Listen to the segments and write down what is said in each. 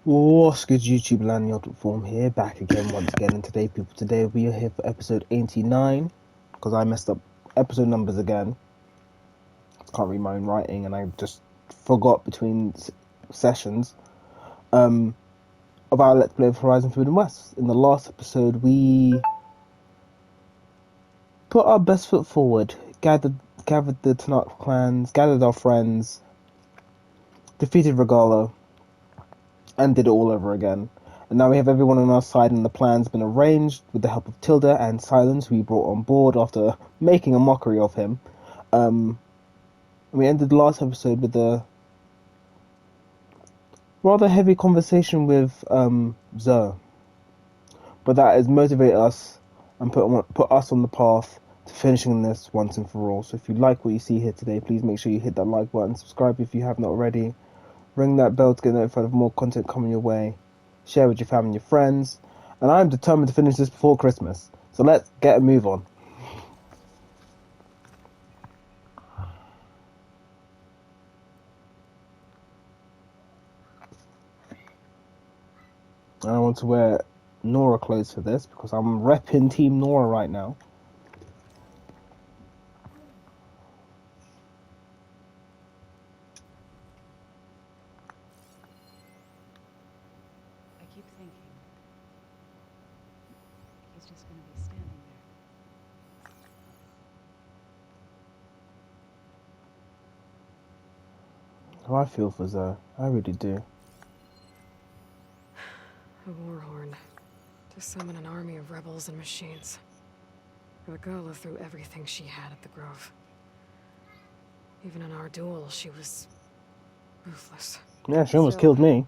What's good, YouTube land? Yachtal Form here, back again once again. And today we are here for episode 89 because I messed up episode numbers again. Can't read my own writing, and I just forgot between sessions. Of our Let's Play of Horizon Forbidden West. In the last episode, we put our best foot forward, gathered the Tanakh clans, gathered our friends, defeated Regalo, and did it all over again. And now we have everyone on our side, and the plan's been arranged with the help of Tilda and Silence, who we brought on board after making a mockery of him. We ended the last episode with a rather heavy conversation with Zoe, but that has motivated us and put us on the path to finishing this once and for all. So if you like what you see here today, please make sure you hit that like button, subscribe if you have not already, ring that bell to get notified of more content coming your way, share with your family and your friends, and I'm determined to finish this before Christmas. So let's get a move on. I want to wear Nora clothes for this because I'm repping Team Nora right now. I keep thinking he's just going to be standing How I feel for Zoe, I really do. there. A war horn. To summon an army of rebels and machines. Regala threw everything she had at the Grove. Even in our duel, she was ruthless. Yeah, she almost Still, killed me.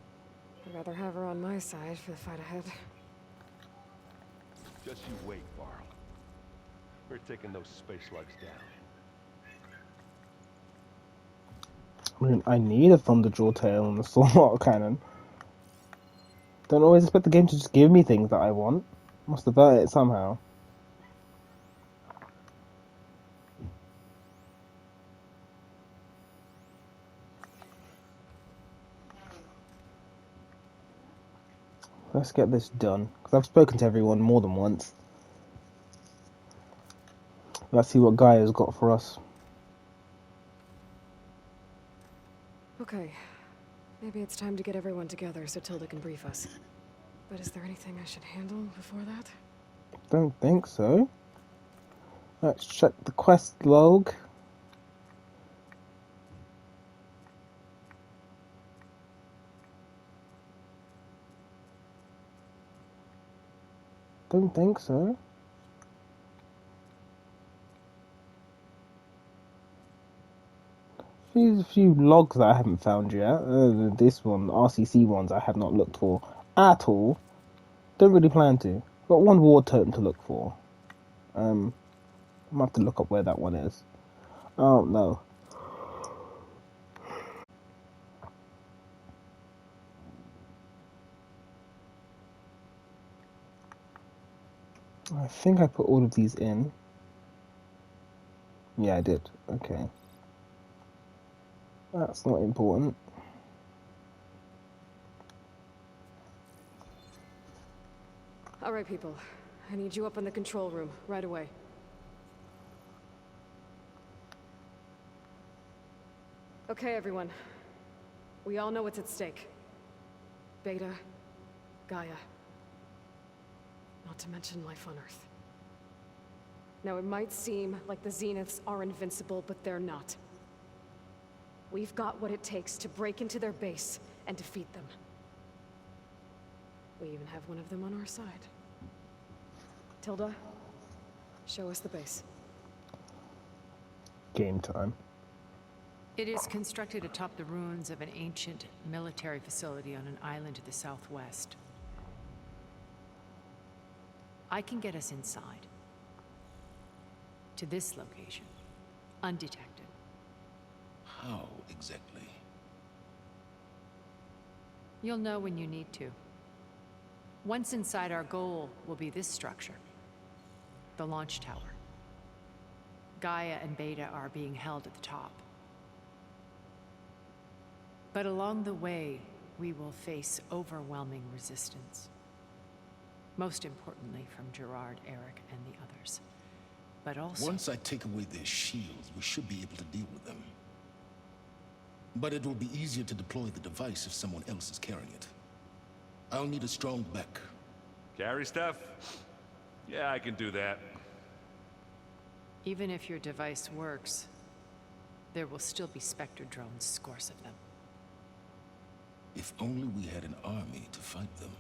I'd rather have her on my side for the fight ahead. Just you wait, Varl. We're taking those space slugs down. I mean, I need a Thunderjaw tail and a Stormwater cannon. Don't always expect the game to just give me things that I want. Must avert it somehow. Let's get this done, because I've spoken to everyone more than once. Let's see what Gaia's got for us. Okay. Maybe it's time to get everyone together so Tilda can brief us. But is there anything I should handle before that? Don't think so. Let's check the quest log. Don't think so. There's a few logs that I haven't found yet. This one, RCC ones, I have not looked for at all. Don't really plan to. Got one war totem to look for. I'm gonna have to look up where that one is. Oh no. I think I put all of these in. Yeah, I did. Okay. That's not important. All right, people. I need you up in the control room, right away. Okay, everyone. We all know what's at stake. Beta, Gaia. Not to mention life on Earth. Now, it might seem like the Zeniths are invincible, but they're not. We've got what it takes to break into their base and defeat them. We even have one of them on our side. Tilda, show us the base. Game time. It is constructed atop the ruins of an ancient military facility on an island to the southwest. I can get us inside. To this location. Undetected. How exactly? You'll know when you need to. Once inside, our goal will be this structure. The launch tower. Gaia and Beta are being held at the top. But along the way, we will face overwhelming resistance. Most importantly from Gerard, Eric, and the others. But also... Once I take away their shields, we should be able to deal with them. But it will be easier to deploy the device if someone else is carrying it. I'll need a strong back. Carry stuff? Yeah, I can do that. Even if your device works, there will still be Spectre drones, scores of them. If only we had an army to fight them.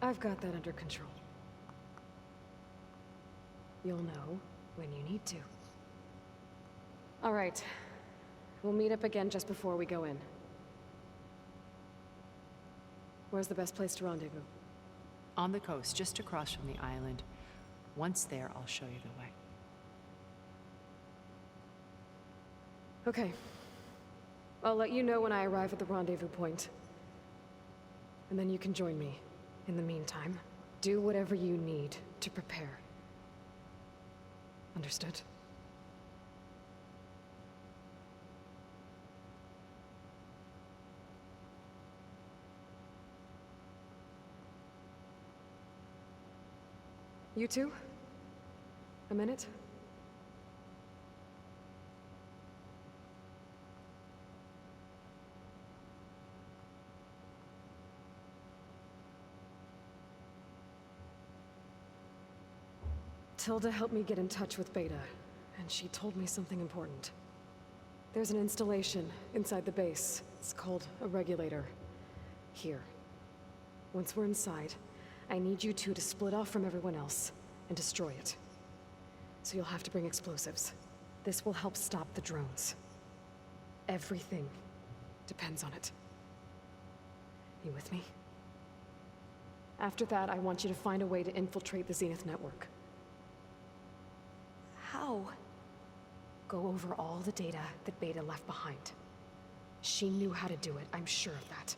I've got that under control. You'll know when you need to. All right. We'll meet up again just before we go in. Where's the best place to rendezvous? On the coast, just across from the island. Once there, I'll show you the way. Okay. I'll let you know when I arrive at the rendezvous point. And then you can join me. In the meantime, do whatever you need to prepare. Understood? You two? A minute? Tilda helped me get in touch with Beta, and she told me something important. There's an installation inside the base. It's called a regulator. Here. Once we're inside, I need you two to split off from everyone else and destroy it. So you'll have to bring explosives. This will help stop the drones. Everything depends on it. You with me? After that, I want you to find a way to infiltrate the Zenith network. How? Go over all the data that Beta left behind. She knew how to do it, I'm sure of that.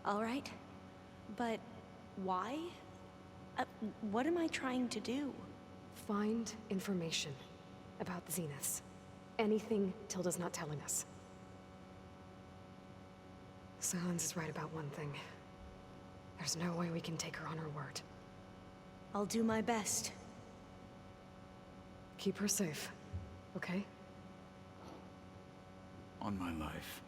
All right. But why? What am I trying to do? Find information about the Zeniths. Anything Tilda's not telling us. Silence is right about one thing. There's no way we can take her on her word. I'll do my best. Keep her safe, okay? On my life.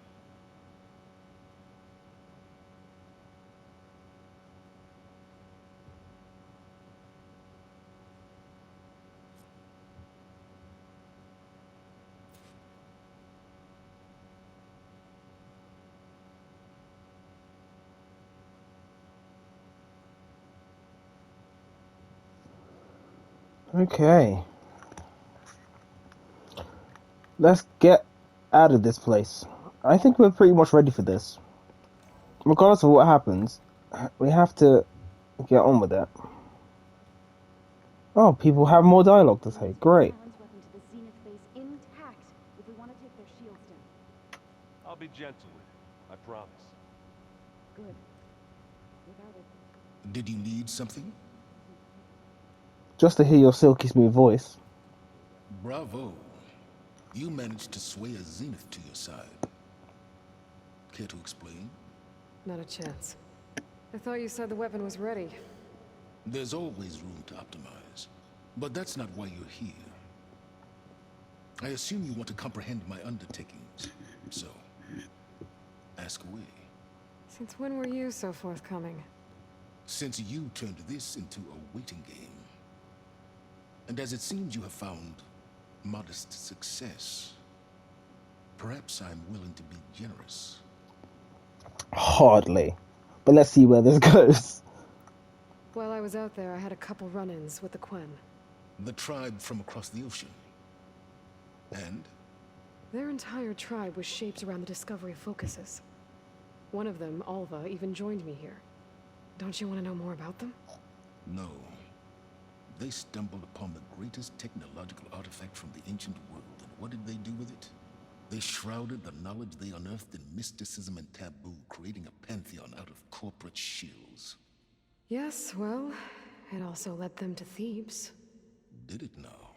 Okay. Let's get out of this place. I think we're pretty much ready for this. Regardless of what happens, we have to get on with it. Oh, people have more dialogue to say. Great. Weapon to the Zenith base intact if we want to take their shields down. I'll be gentle with it, I promise. Good. Without it, Did you need something? Just to hear your silky smooth voice. Bravo. You managed to sway a Zenith to your side. Care to explain? Not a chance. I thought you said the weapon was ready. There's always room to optimize. But that's not why you're here. I assume you want to comprehend my undertakings. So, ask away. Since when were you so forthcoming? Since you turned this into a waiting game. And as it seems you have found modest success, perhaps I'm willing to be generous. Hardly. But let's see where this goes. While I was out there, I had a couple run-ins with the Quen. The tribe from across the ocean. And? Their entire tribe was shaped around the discovery of focuses. One of them, Alva, even joined me here. Don't you want to know more about them? No. They stumbled upon the greatest technological artifact from the ancient world, and what did they do with it? They shrouded the knowledge they unearthed in mysticism and taboo, creating a pantheon out of corporate shills. Yes, well, it also led them to Thebes. Did it now?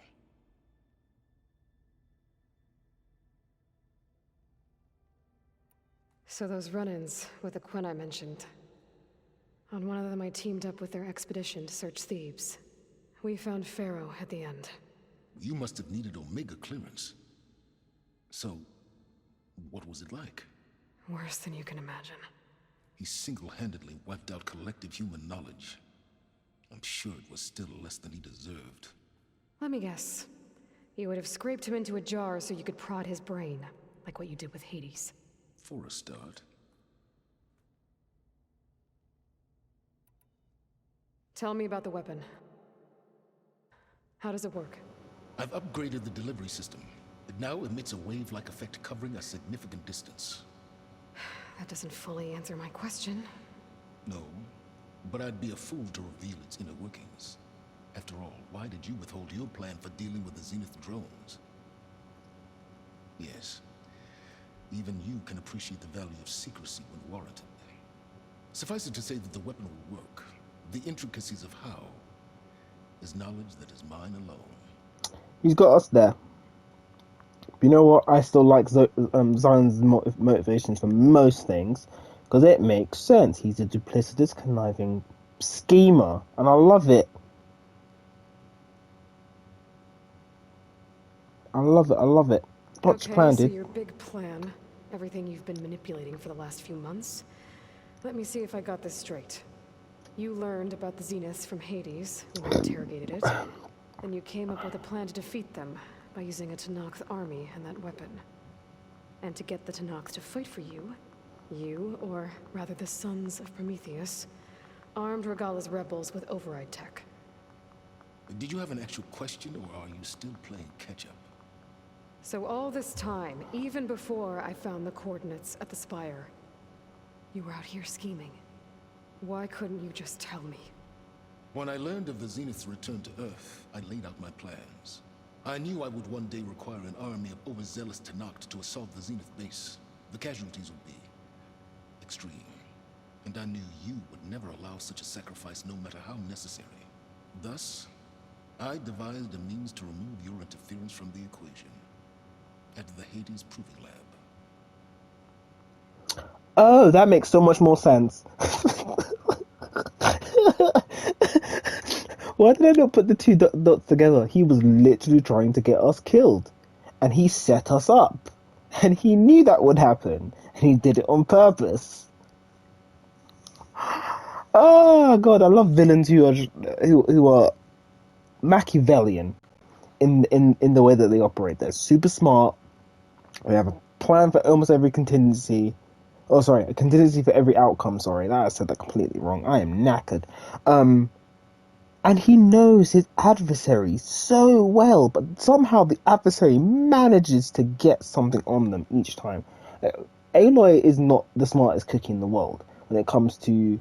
So those run-ins with the Quen I mentioned. On one of them I teamed up with their expedition to search Thebes. We found Pharaoh at the end. You must have needed Omega clearance. So, what was it like? Worse than you can imagine. He single-handedly wiped out collective human knowledge. I'm sure it was still less than he deserved. Let me guess. You would have scraped him into a jar so you could prod his brain, like what you did with Hades. For a start. Tell me about the weapon. How does it work? I've upgraded the delivery system. It now emits a wave-like effect covering a significant distance. That doesn't fully answer my question. No, but I'd be a fool to reveal its inner workings. After all, why did you withhold your plan for dealing with the Zenith drones? Yes, even you can appreciate the value of secrecy when warranted. Suffice it to say that the weapon will work. The intricacies of how is knowledge that is mine alone. He's got us there. You know what? I still like Zion's motivations for most things, because it makes sense. He's a duplicitous, conniving schemer, and I love it. I love it. I love it. What's Okay, planned, so dude? your big plan, everything you've been manipulating for the last few months. Let me see if I got this straight. You learned about the Zeniths from Hades when you interrogated it. Then you came up with a plan to defeat them by using a Tenakth army and that weapon. And to get the Tenakth to fight for you, or rather the sons of Prometheus, armed Regalla's rebels with override tech. Did you have an actual question, or are you still playing catch-up? So all this time, even before I found the coordinates at the Spire, you were out here scheming. Why couldn't you just tell me? When I learned of the Zenith's return to Earth, I laid out my plans. I knew I would one day require an army of overzealous Tenakth to assault the Zenith base. The casualties would be extreme. And I knew you would never allow such a sacrifice, no matter how necessary. Thus, I devised a means to remove your interference from the equation. At the Hades Proving Lab. Oh, that makes so much more sense. Why did I not put the two dots together? He was literally trying to get us killed. And he set us up. And he knew that would happen. And he did it on purpose. Oh god, I love villains who are Machiavellian in the way that they operate. They're super smart. They have a plan for almost every contingency. Oh, sorry, a contingency for every outcome. Sorry, that I said that completely wrong. I am knackered. And he knows his adversary so well, but somehow the adversary manages to get something on them each time. Aloy is not the smartest cookie in the world when it comes to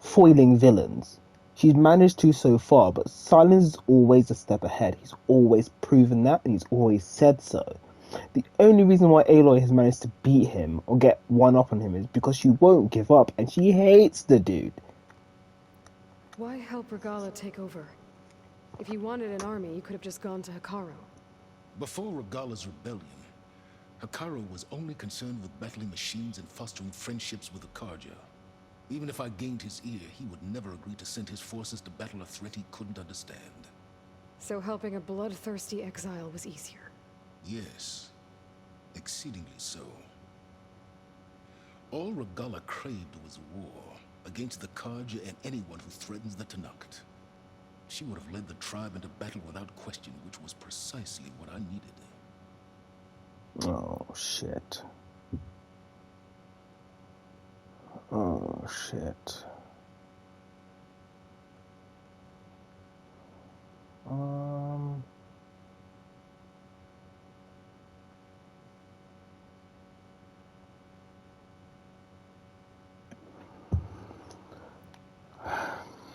foiling villains. She's managed to so far, but Silence is always a step ahead. He's always proven that, and he's always said so. The only reason why Aloy has managed to beat him or get one up on him is because she won't give up, and she hates the dude. Why help Regalla take over? If you wanted an army, you could have just gone to Hekarro. Before Regalla's rebellion, Hekarro was only concerned with battling machines and fostering friendships with the Carja. Even if I gained his ear, he would never agree to send his forces to battle a threat he couldn't understand. So helping a bloodthirsty exile was easier. Yes, exceedingly so. All Regalla craved was war against the Carja and anyone who threatens the Tenakth. She would have led the tribe into battle without question, which was precisely what I needed. Oh, shit. Oh, shit.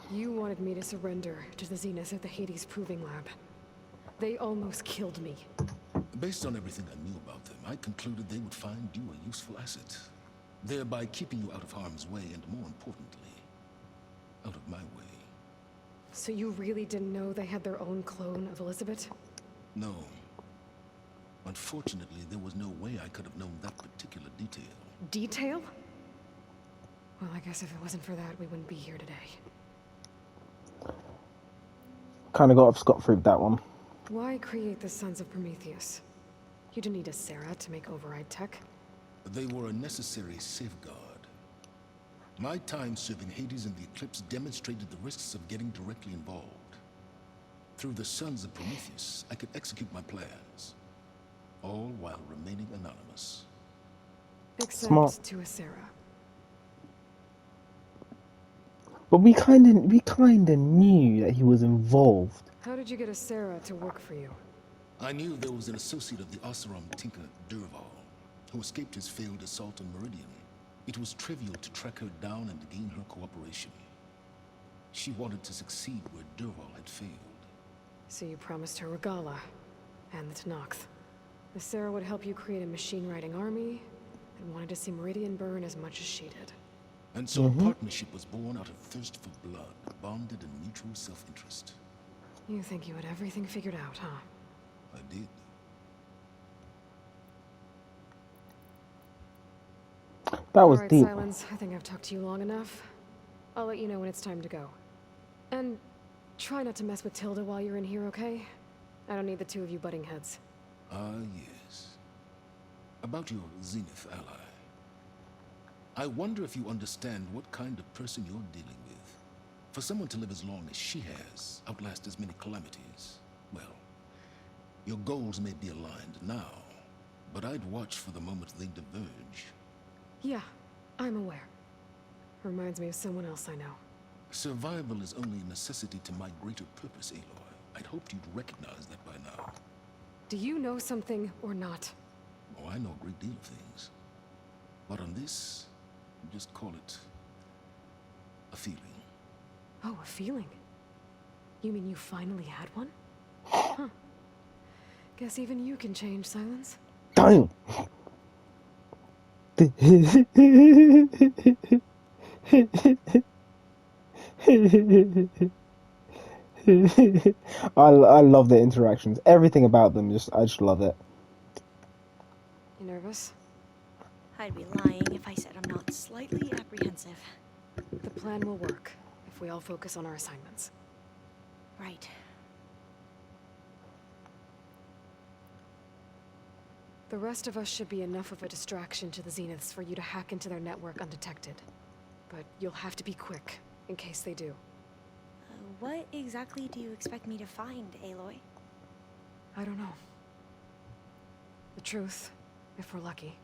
You wanted me to surrender to the Zenith at the Hades Proving Lab. They almost killed me. Based on everything I knew about them, I concluded they would find you a useful asset, thereby keeping you out of harm's way and, more importantly, out of my way. So you really didn't know they had their own clone of Elizabeth? No. Unfortunately, there was no way I could have known that particular detail. detail? Well, I guess if it wasn't for that, we wouldn't be here today. Kind of got off scot-free with that one. Why create the Sons of Prometheus? You didn't need a Sarah to make override tech. They were a necessary safeguard. My time serving Hades and the Eclipse demonstrated the risks of getting directly involved. Through the Sons of Prometheus, I could execute my plans, all while remaining anonymous. Except Smart. to a Sarah. But we kind of knew that he was involved. How did you get a Sarah to work for you? I knew there was an associate of the Oseram tinker, Durval, who escaped his failed assault on Meridian. It was trivial to track her down and gain her cooperation. She wanted to succeed where Durval had failed. So you promised her Regala and the Tenakth. The Sarah would help you create a machine-riding army and wanted to see Meridian burn as much as she did. And so a partnership was born out of thirst for blood, bonded in mutual self-interest. You think you had everything figured out, huh? I did. That was All right, deep. Silence. I think I've talked to you long enough. I'll let you know when it's time to go. And try not to mess with Tilda while you're in here, okay? I don't need the two of you butting heads. Ah, yes. About your Zenith ally. I wonder if you understand what kind of person you're dealing with. For someone to live as long as she has, outlast as many calamities, well, your goals may be aligned now, but I'd watch for the moment they diverge. Yeah, I'm aware. Reminds me of someone else I know. Survival is only a necessity to my greater purpose, Aloy. I'd hoped you'd recognize that by now. Do you know something or not? Oh, I know a great deal of things. But on this, just call it a feeling. Oh, a feeling. You mean you finally had one? Huh. Guess even you can change, Silence. Damn. I love their interactions. Everything about them, I just love it. You nervous? I'd be lying if I said I'm not slightly apprehensive. The plan will work if we all focus on our assignments. Right. The rest of us should be enough of a distraction to the Zeniths for you to hack into their network undetected. But you'll have to be quick, in case they do. What exactly do you expect me to find, Aloy? I don't know. The truth, if we're lucky.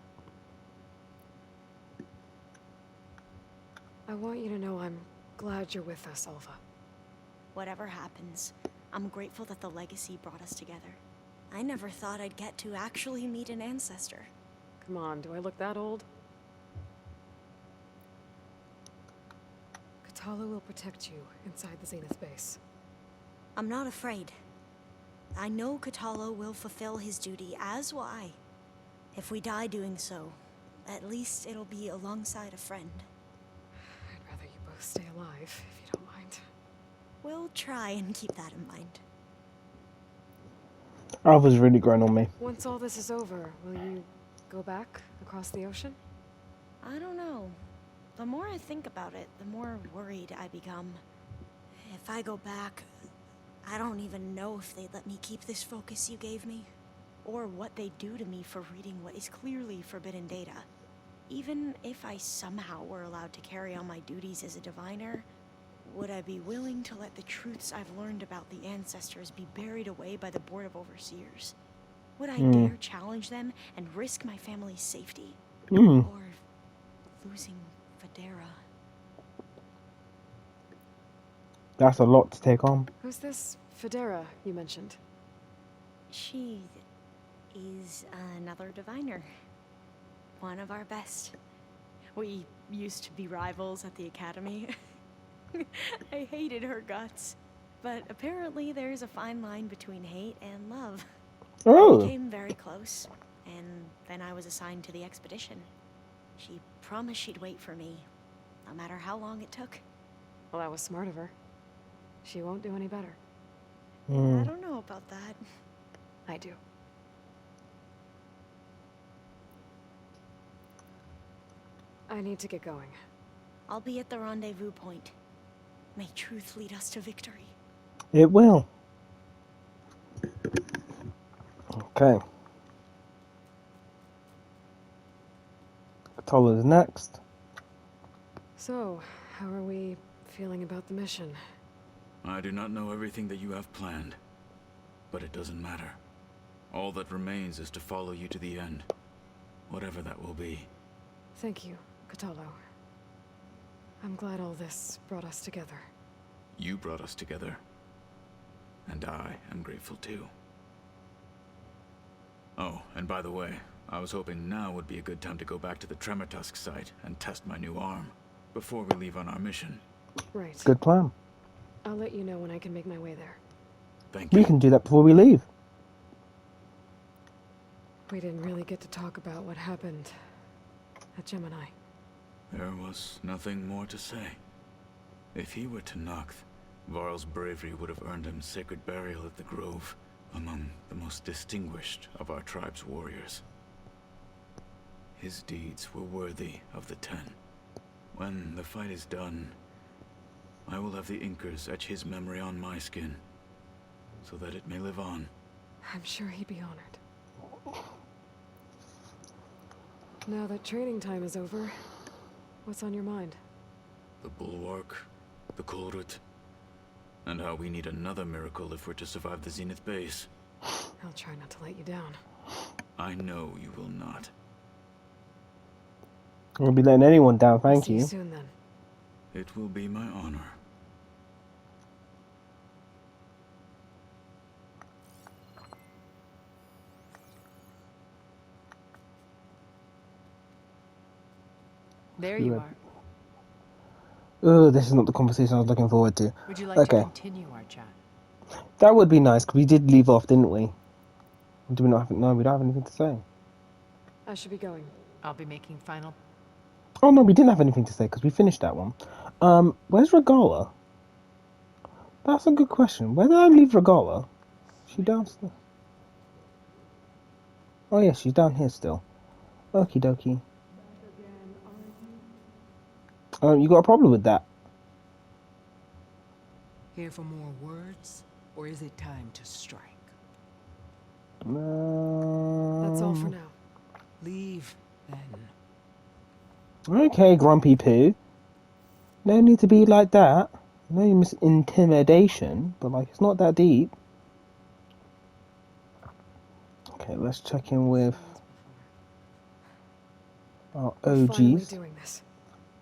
I want you to know I'm glad you're with us, Alva. Whatever happens, I'm grateful that the legacy brought us together. I never thought I'd get to actually meet an ancestor. Come on, do I look that old? Katala will protect you inside the Zenith base. I'm not afraid. I know Katala will fulfill his duty, as will I. If we die doing so, at least it'll be alongside a friend. I'd rather you both stay alive, if you don't mind. We'll try and keep that in mind. Alpha's really grown on me. Once all this is over, will you go back across the ocean? I don't know. The more I think about it, the more worried I become. If I go back, I don't even know if they'd let me keep this focus you gave me, or what they'd do to me for reading what is clearly forbidden data. Even if I somehow were allowed to carry on my duties as a diviner, would I be willing to let the truths I've learned about the ancestors be buried away by the Board of Overseers? Would I dare challenge them and risk my family's safety? Or losing Federa? That's a lot to take on. Who's this Federa you mentioned? She is another diviner. One of our best. We used to be rivals at the academy. I hated her guts. But apparently there's a fine line between hate and love. Oh. We became very close, and then I was assigned to the expedition. She promised she'd wait for me, no matter how long it took. Well, that was smart of her. She won't do any better. I don't know about that. I do. I need to get going. I'll be at the rendezvous point. May truth lead us to victory. It will. Okay. Katola's next. So, how are we feeling about the mission? I do not know everything that you have planned, but it doesn't matter. All that remains is to follow you to the end, whatever that will be. Thank you, Kotallo. I'm glad all this brought us together. You brought us together, and I am grateful too. Oh, and by the way, I was hoping now would be a good time to go back to the Tremortusk site and test my new arm, before we leave on our mission. Right. Good plan. I'll let you know when I can make my way there. Thank We you. can do that before we leave. We didn't really get to talk about what happened at Gemini. There was nothing more to say. If he were to Noct, Varl's bravery would have earned him sacred burial at the Grove, among the most distinguished of our tribe's warriors. His deeds were worthy of the Ten. When the fight is done, I will have the Inkers etch his memory on my skin, so that it may live on. I'm sure he'd be honored. Now that training time is over, what's on your mind? The Bulwark, the Kolrut, and how we need another miracle if we're to survive the Zenith base. I'll try not to let you down. I know you will not. I won't be letting anyone down, thank See you. you soon then. It will be my honor. There You you had- are. Oh, this is not the conversation I was looking forward to. Would you like Okay. to continue our chat? That would be nice, because we did leave off, didn't we? Do we not have... No, we don't have anything to say. I should be going. I'll be making final. Oh, no, we didn't have anything to say, because we finished that one. Where's Regala? That's a good question. Where did I leave Regala? She downstairs? Oh, yeah, she's down here still. Okie dokie. You got a problem with that? Here for more words, or is it time to strike? That's all for now. Leave, then. Okay, Grumpy Poo. No need to be like that. I know you miss intimidation, but like it's not that deep. Okay, let's check in with our We're finally OGs. doing this.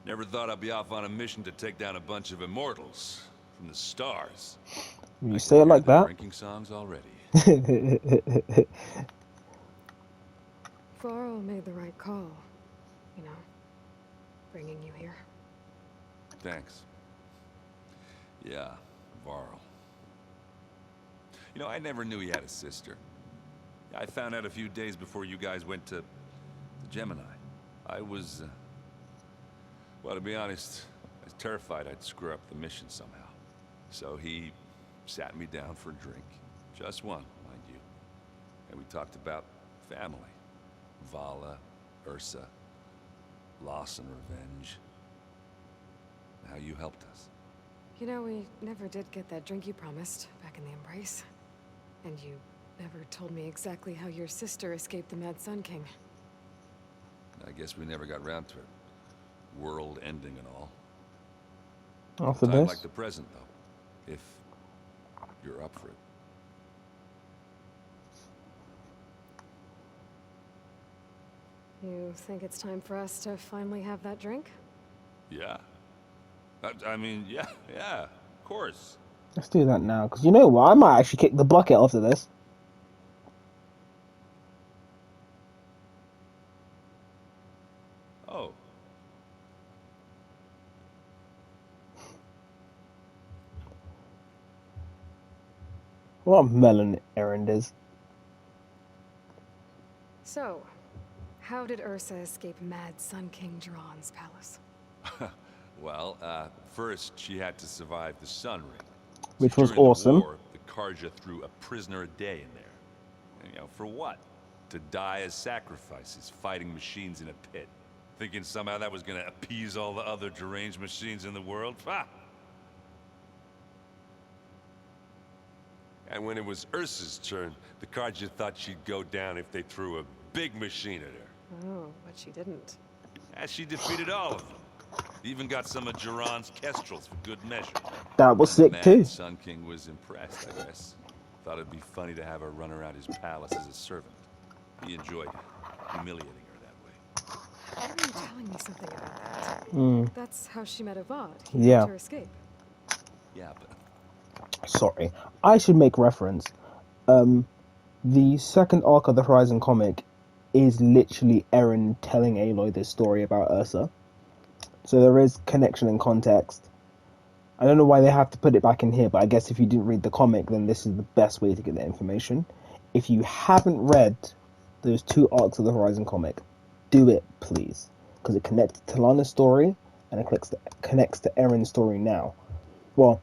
Never thought I'd be off on a mission to take down a bunch of immortals from the stars. You say it like The that? drinking songs already. Varl made the right call. You know, bringing you here. Thanks. Yeah, Varl. You know, I never knew he had a sister. I found out a few days before you guys went to Gemini. I was, well, to be honest, I was terrified I'd screw up the mission somehow. So he sat me down for a drink. Just one, mind you. And we talked about family. Vala, Ursa, loss and revenge. How you helped us. You know, we never did get that drink you promised back in the Embrace. And you never told me exactly how your sister escaped the Mad Sun King. I guess we never got round to it. World ending and all. After Time this? like the present, though. If you're up for it. You think it's time for us to finally have that drink? Yeah. I mean, yeah, of course. Let's do that now, because you know what? I might actually kick the bucket after this. Oh. What a melon errand is. So, how did Ursa escape Mad Sun King Jiran's palace? Well, first she had to survive the Sun Ring. Which was During the awesome. war, the Karja threw a prisoner a day in there. And, you know, for what? To die as sacrifices, fighting machines in a pit. thinking somehow that was gonna appease all the other deranged machines in the world. Ha! And when it was Ursa's turn, the Carja thought she'd go down if they threw a big machine at her. Oh, but she didn't. And she defeated all of them. Even got some of Jiran's Kestrels for good measure. That was And the sick too. mad Sun King was impressed, I guess. Thought it'd be funny to have her run around his palace as a servant. He enjoyed humiliating her that way. Why are you telling me something about that? Hmm. That's how she met Avad. He Yeah. helped her escape. Yeah, but Sorry, I should make reference. The second arc of the Horizon comic is literally Eren telling Aloy this story about Ursa. So there is connection and context. I don't know why they have to put it back in here, but I guess if you didn't read the comic, then this is the best way to get the information. If you haven't read those 2 arcs of the Horizon comic, do it, please. Because it connects to Talana's story, and it connects to Eren's story now. Well,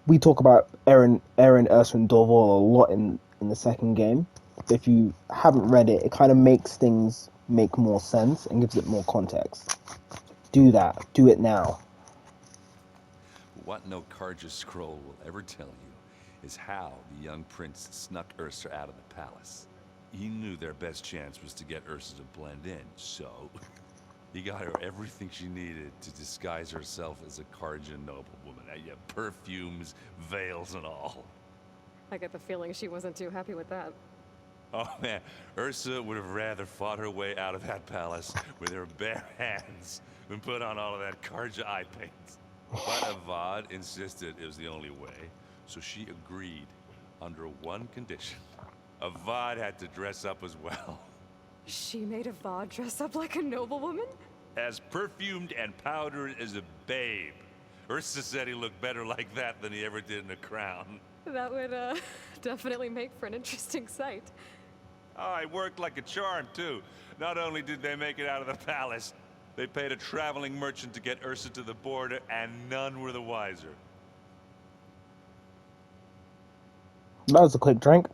we talk about Eren, Ursa, and Dorval a lot in the second game. But if you haven't read it, it kind of makes things make more sense and gives it more context. Do that. Do it now. what no Carja scroll will ever tell you is how the young prince snuck Ursa out of the palace. He knew their best chance was to get Ursa to blend in, so he got her everything she needed to disguise herself as a Carja noblewoman. Yeah, perfumes, veils, and all. I get the feeling she wasn't too happy with that. Oh man, Ursa would have rather fought her way out of that palace with her bare hands than put on all of that Carja eye paint. But Avad insisted it was the only way, so she agreed under one condition. Avad had to dress up as well. She made Avad dress up like a noblewoman? As perfumed and powdered as a babe. Ursa said he looked better like that than he ever did in a crown. That would, definitely make for an interesting sight. Oh, it worked like a charm, too. Not only did they make it out of the palace, they paid a traveling merchant to get Ursa to the border, and none were the wiser. That was a quick drink.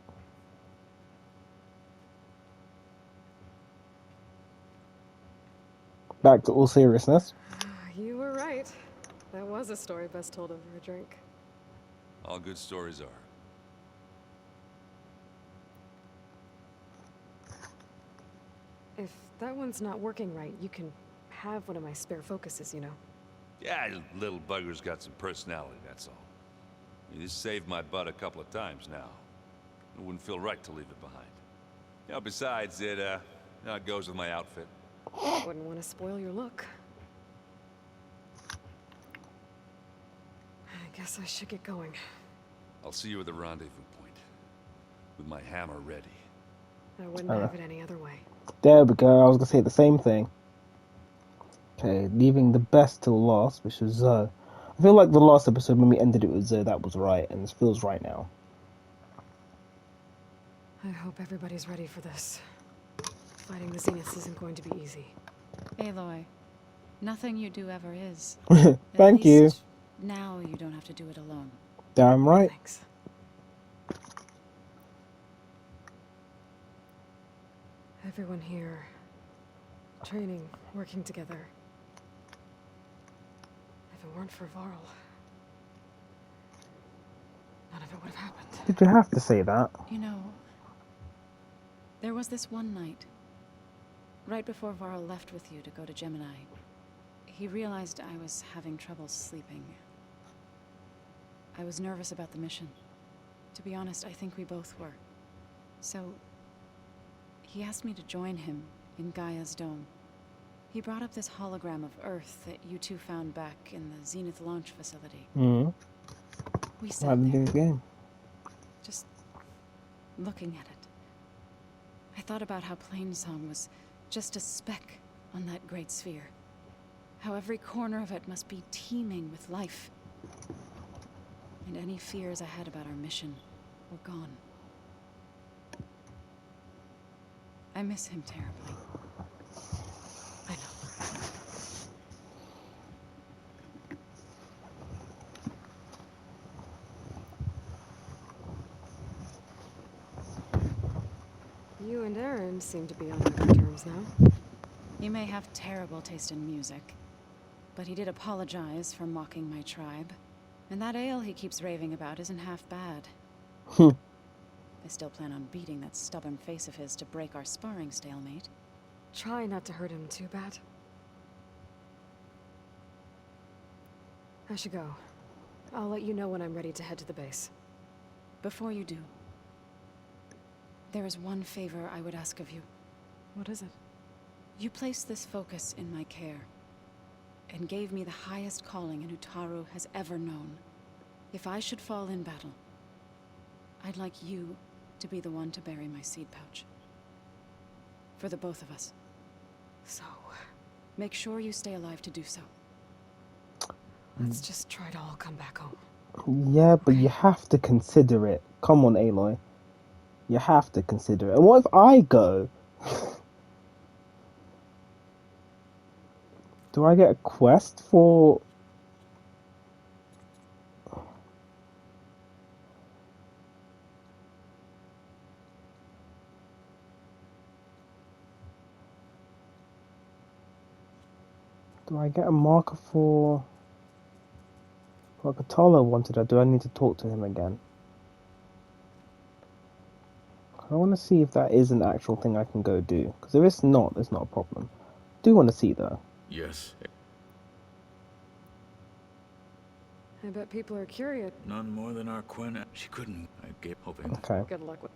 Back to all seriousness. You were right. That was a story best told over a drink. All good stories are. If that one's not working right, you can have one of my spare focuses, you know. Yeah, little bugger's got some personality, that's all. This saved my butt a couple of times now. It wouldn't feel right to leave it behind. You know, besides, it goes with my outfit. Wouldn't want to spoil your look. I guess I should get going. I'll see you at the rendezvous point. With my hammer ready. I wouldn't have it any other way. There we go. I was gonna say the same thing. Okay, leaving the best till last, which was Zoe. I feel like the last episode when we ended it with Zoe, that was right, and this feels right now. I hope everybody's ready for this. Fighting the Zeniths isn't going to be easy. Aloy, nothing you do ever is. Thank At you. least now you don't have to do it alone. Damn right. Thanks. Everyone here, training, working together. If it weren't for Varl, none of it would have happened. Did you have to say that? You know, there was this one night, right before Varl left with you to go to Gemini. He realized I was having trouble sleeping. I was nervous about the mission. To be honest, I think we both were. So, he asked me to join him in Gaia's dome. He brought up this hologram of Earth that you two found back in the Zenith launch facility. Mm-hmm. We What sat happened there, in the game? just looking at it. I thought about how Plainsong was just a speck on that great sphere. How every corner of it must be teeming with life. And any fears I had about our mission were gone. I miss him terribly. I know. You and Eren seem to be on good terms now. He may have terrible taste in music, but he did apologize for mocking my tribe. And that ale he keeps raving about isn't half bad. I still plan on beating that stubborn face of his to break our sparring stalemate. Try not to hurt him too bad. I should go. I'll let you know when I'm ready to head to the base. Before you do, there is one favor I would ask of you. What is it? You placed this focus in my care, and gave me the highest calling an Utaru has ever known. If I should fall in battle, I'd like you to be the one to bury my seed pouch. For the both of us. So, make sure you stay alive to do so. let's just try to all come back home. Yeah, but you have to consider it. Come on, Aloy. You have to consider it. And what if I go? Do I get a quest for... Do I get a marker for... What Katala wanted, or do I need to talk to him again? I want to see if that is an actual thing I can go do. Because if it's not, it's not a problem. I do want to see, though. Yes. I bet people are curious. None more than our Quinn. She couldn't. I gave hoping. Okay. Good luck with...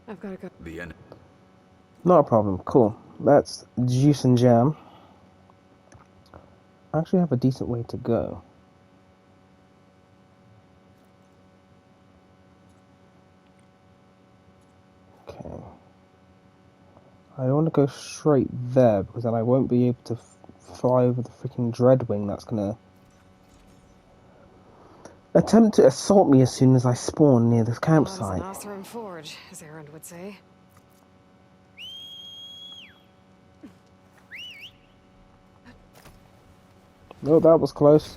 I've got to go. The end. Not a problem. Cool. Let's juice and jam. I actually have a decent way to go. Okay. I don't want to go straight there because then I won't be able to fly over the freaking Dreadwing that's gonna attempt to assault me as soon as I spawn near this campsite. Oseram Forge, as Erend would say. No, that was close.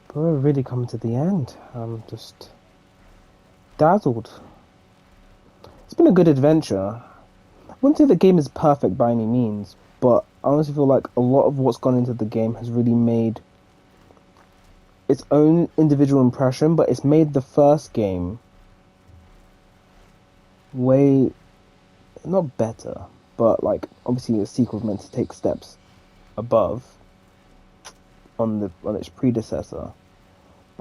But we're really coming to the end. I'm just dazzled. It's been a good adventure. I wouldn't say the game is perfect by any means, but I honestly feel like a lot of what's gone into the game has really made its own individual impression, but it's made the first game way, not better, but like obviously the sequel's meant to take steps above on its predecessor.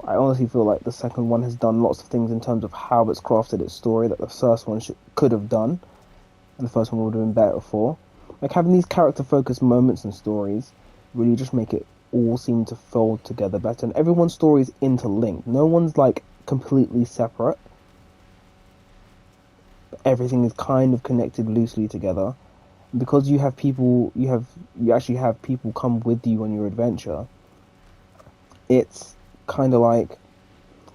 I honestly feel like the second one has done lots of things in terms of how it's crafted its story that the first one could have done, and the first one would have been better for. Like having these character-focused moments and stories really just make it all seem to fold together better, and everyone's story is interlinked. No one's like completely separate. Everything is kind of connected loosely together. And because you have people, you actually have people come with you on your adventure. It's kind of like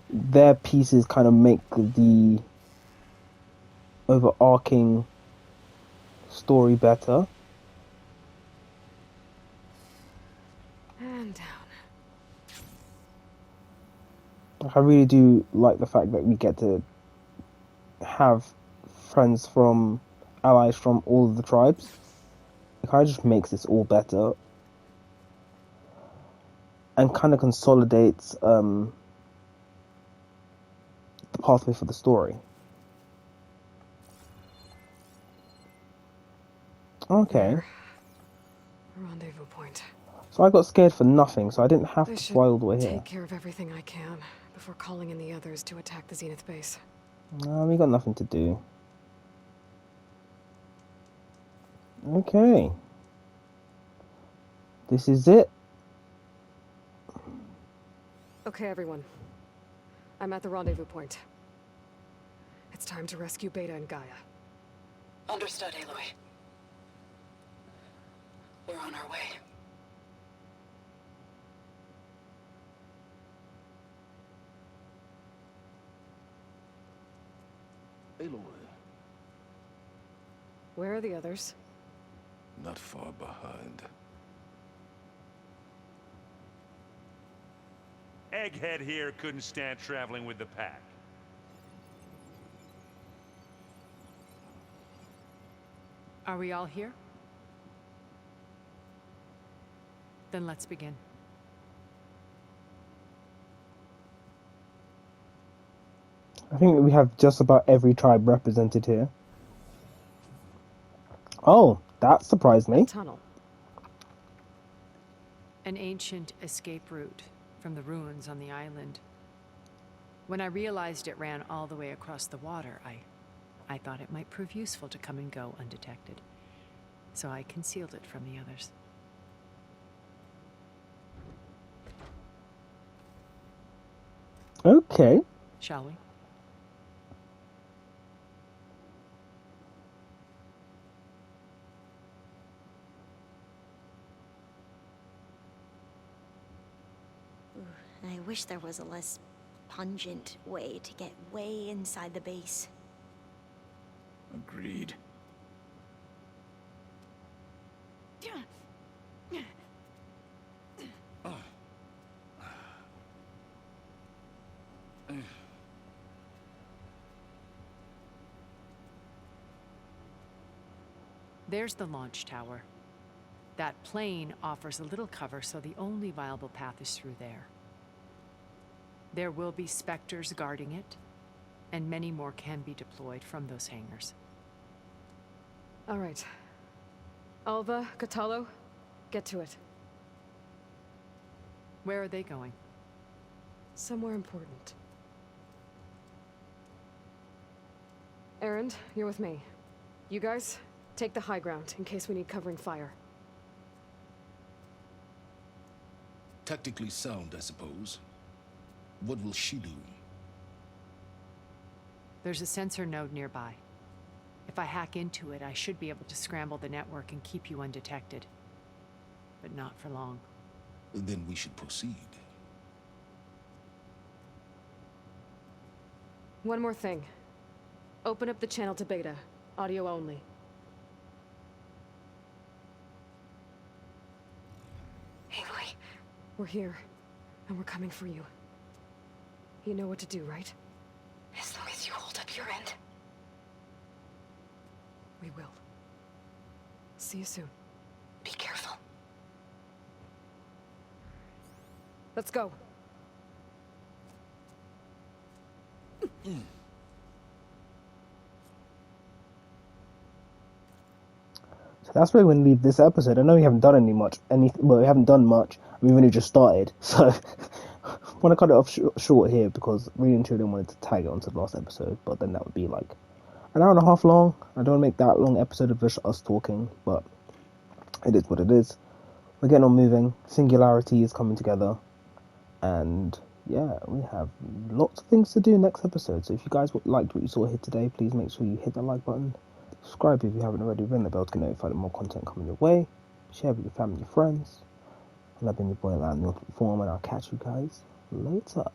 their pieces kind of make the overarching story better. And down. I really do like the fact that we get to have friends from allies from all of the tribes. It kind of just makes this all better. And kind of consolidates the pathway for the story. Okay. Rendezvous point. So I got scared for nothing, so I didn't have I to should fly all the way here. take care of everything I can before calling in the others to attack the Zenith base. We got nothing to do. Okay. This is it. Okay, everyone. I'm at the rendezvous point. It's time to rescue Beta and Gaia. Understood, Aloy. We're on our way. Aloy, Where are the others? not far behind. Egghead here couldn't stand traveling with the pack. Are we all here? Then let's begin. I think we have just about every tribe represented here. Oh, that surprised me. Tunnel. An ancient escape route from the ruins on the island. When I realized it ran all the way across the water, I thought it might prove useful to come and go undetected. So I concealed it from the others. Okay. Shall we? I wish there was a less pungent way to get way inside the base. Agreed. There's the launch tower. That plane offers a little cover, so the only viable path is through there. There will be Spectres guarding it, and many more can be deployed from those hangars. All right. Alva, Catalo, get to it. Where are they going? Somewhere important. Erend, you're with me. You guys, take the high ground in case we need covering fire. Tactically sound, I suppose. What will she do? There's a sensor node nearby. If I hack into it, I should be able to scramble the network and keep you undetected. But not for long. Then we should proceed. One more thing. Open up the channel to Beta. Audio only. Aloy, we're here, and we're coming for you. You know what to do, right? As long as you hold up your end. We will. See you soon. Be careful. Let's go. So that's where we're going to leave this episode. I know we haven't done we haven't done much. We've only just started, so I want to cut it off short here because really and truly wanted to tag it onto the last episode, but then that would be like an hour and a half long. I don't want to make that long episode of just us talking, but it is what it is. We're getting on moving. Singularity is coming together, and yeah, we have lots of things to do next episode. So if you guys liked what you saw here today, please make sure you hit that like button. Subscribe if you haven't already. Ring the bell to get notified of more content coming your way. Share with your family and friends. And I've been your boy, Alan, in the form, and I'll catch you guys later.